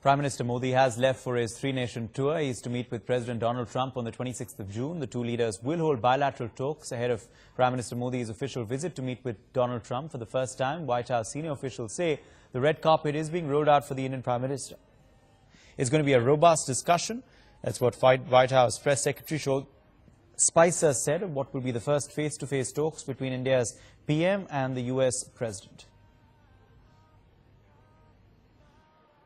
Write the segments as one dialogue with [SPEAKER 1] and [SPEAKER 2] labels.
[SPEAKER 1] Prime Minister Modi has left for his three-nation tour. He is to meet with President Donald Trump on the 26th of June. The two leaders will hold bilateral talks ahead of Prime Minister Modi's official visit to meet with Donald Trump for the first time. White House senior officials say the red carpet is being rolled out for the Indian Prime Minister. It's going to be a robust discussion. That's what White House Press Secretary Spicer said of what will be the first face-to-face talks between India's PM and the US President.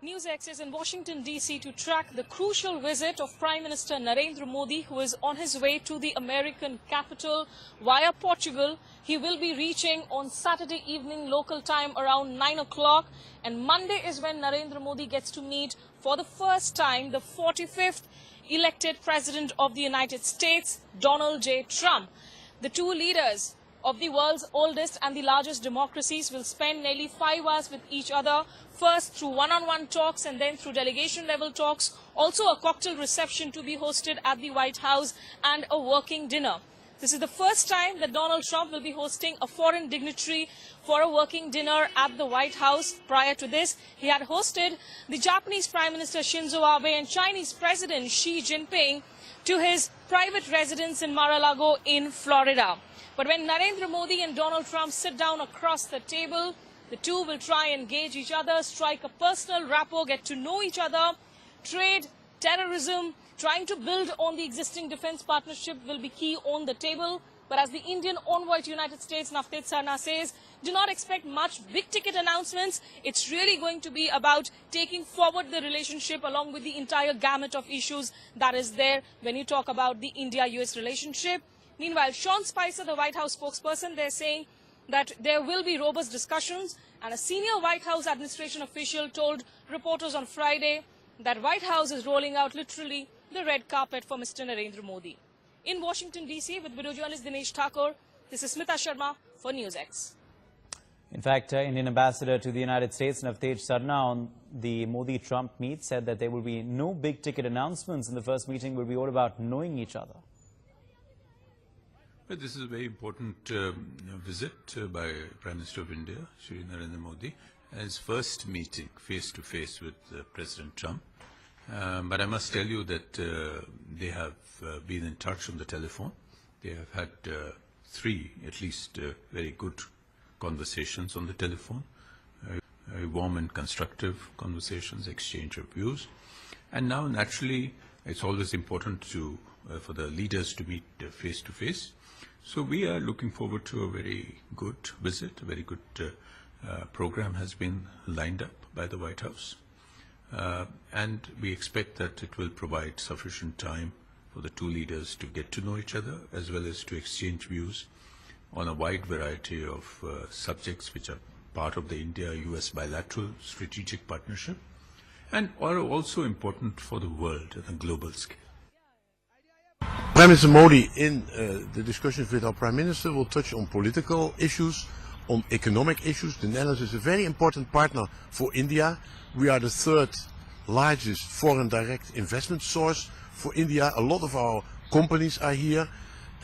[SPEAKER 2] NewsX is in Washington, D.C. to track the crucial visit of Prime Minister Narendra Modi, who is on his way to the American capital via Portugal. He will be reaching on Saturday evening local time around 9 o'clock. And Monday is when Narendra Modi gets to meet for the first time the 45th elected President of the United States, Donald J. Trump. The two leaders of the world's oldest and the largest democracies will spend nearly 5 hours with each other, first through one-on-one talks and then through delegation-level talks, also a cocktail reception to be hosted at the White House and a working dinner. This is the first time that Donald Trump will be hosting a foreign dignitary for a working dinner at the White House. Prior to this, he had hosted the Japanese Prime Minister Shinzo Abe and Chinese President Xi Jinping to his private residence in Mar-a-Lago in Florida. But when Narendra Modi and Donald Trump sit down across the table, the two will try and engage each other, strike a personal rapport, get to know each other. Trade, terrorism, trying to build on the existing defense partnership will be key on the table. But as the Indian envoy to United States, Navteej Sarna, says, do not expect much big-ticket announcements. It's really going to be about taking forward the relationship along with the entire gamut of issues that is there when you talk about the India-US relationship. Meanwhile, Spicer, the White House spokesperson, they're saying that there will be robust discussions, and a senior White House administration official told reporters on Friday that White House is rolling out literally the red carpet for Mr. Narendra Modi. In Washington, D.C., with video journalist Dinesh Thakur, this is Smita Sharma for NewsX.
[SPEAKER 1] In fact, Indian ambassador to the United States, Navteej Sarna, on the Modi-Trump meet said that there will be no big-ticket announcements, and the first meeting will be all about knowing each other.
[SPEAKER 3] But this is a very important visit by Prime Minister of India, Shri Narendra Modi, and his first meeting face-to-face with President Trump. But I must tell you that they have been in touch on the telephone. They have had three, at least, very good conversations on the telephone, very warm and constructive conversations, exchange of views. And now, naturally, it's always important for the leaders to meet face-to-face. So we are looking forward to a very good visit. A very good program has been lined up by the White House. And we expect that it will provide sufficient time for the two leaders to get to know each other, as well as to exchange views on a wide variety of subjects which are part of the India-US bilateral strategic partnership and are also important for the world on a global scale.
[SPEAKER 4] Prime Minister Modi, in the discussions with our Prime Minister, will touch on political issues, on economic issues. The Netherlands is a very important partner for India. We are the third largest foreign direct investment source for India. A lot of our companies are here,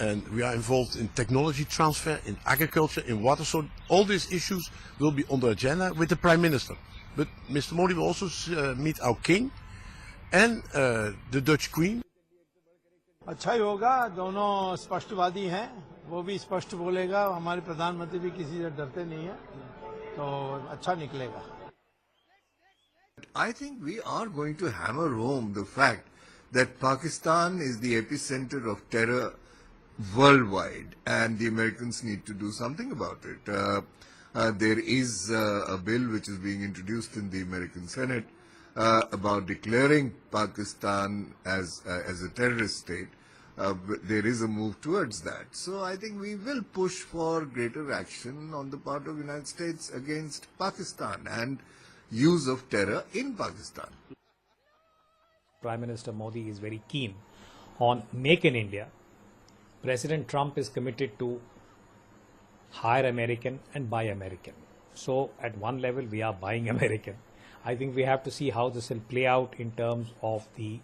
[SPEAKER 4] and we are involved in technology transfer, in agriculture, in water. So all these issues will be on the agenda with the Prime Minister. But Mr. Modi will also meet our King and the Dutch Queen.
[SPEAKER 5] अच्छा ही होगा, दोनों स्पष्टवादी हैं, वो भी स्पष्ट बोलेगा, हमारे प्रधानमंत्री भी किसी से डरते नहीं हैं, तो अच्छा निकलेगा.
[SPEAKER 6] I think we are going to hammer home the fact that Pakistan is the epicenter of terror worldwide, and the Americans need to do something about it. There is a bill which is being introduced in the American Senate about declaring Pakistan as a terrorist state. There is a move towards that. So I think we will push for greater action on the part of the United States against Pakistan and use of terror in Pakistan.
[SPEAKER 7] Prime Minister Modi is very keen on Make in India. President Trump is committed to hire American and buy American. So at one level we are buying American. I think we have to see how this will play out in terms of the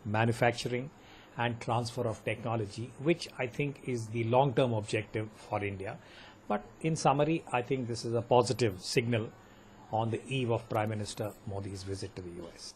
[SPEAKER 7] manufacturing and transfer of technology, which I think is the long-term objective for India. But in summary, I think this is a positive signal on the eve of Prime Minister Modi's visit to the US.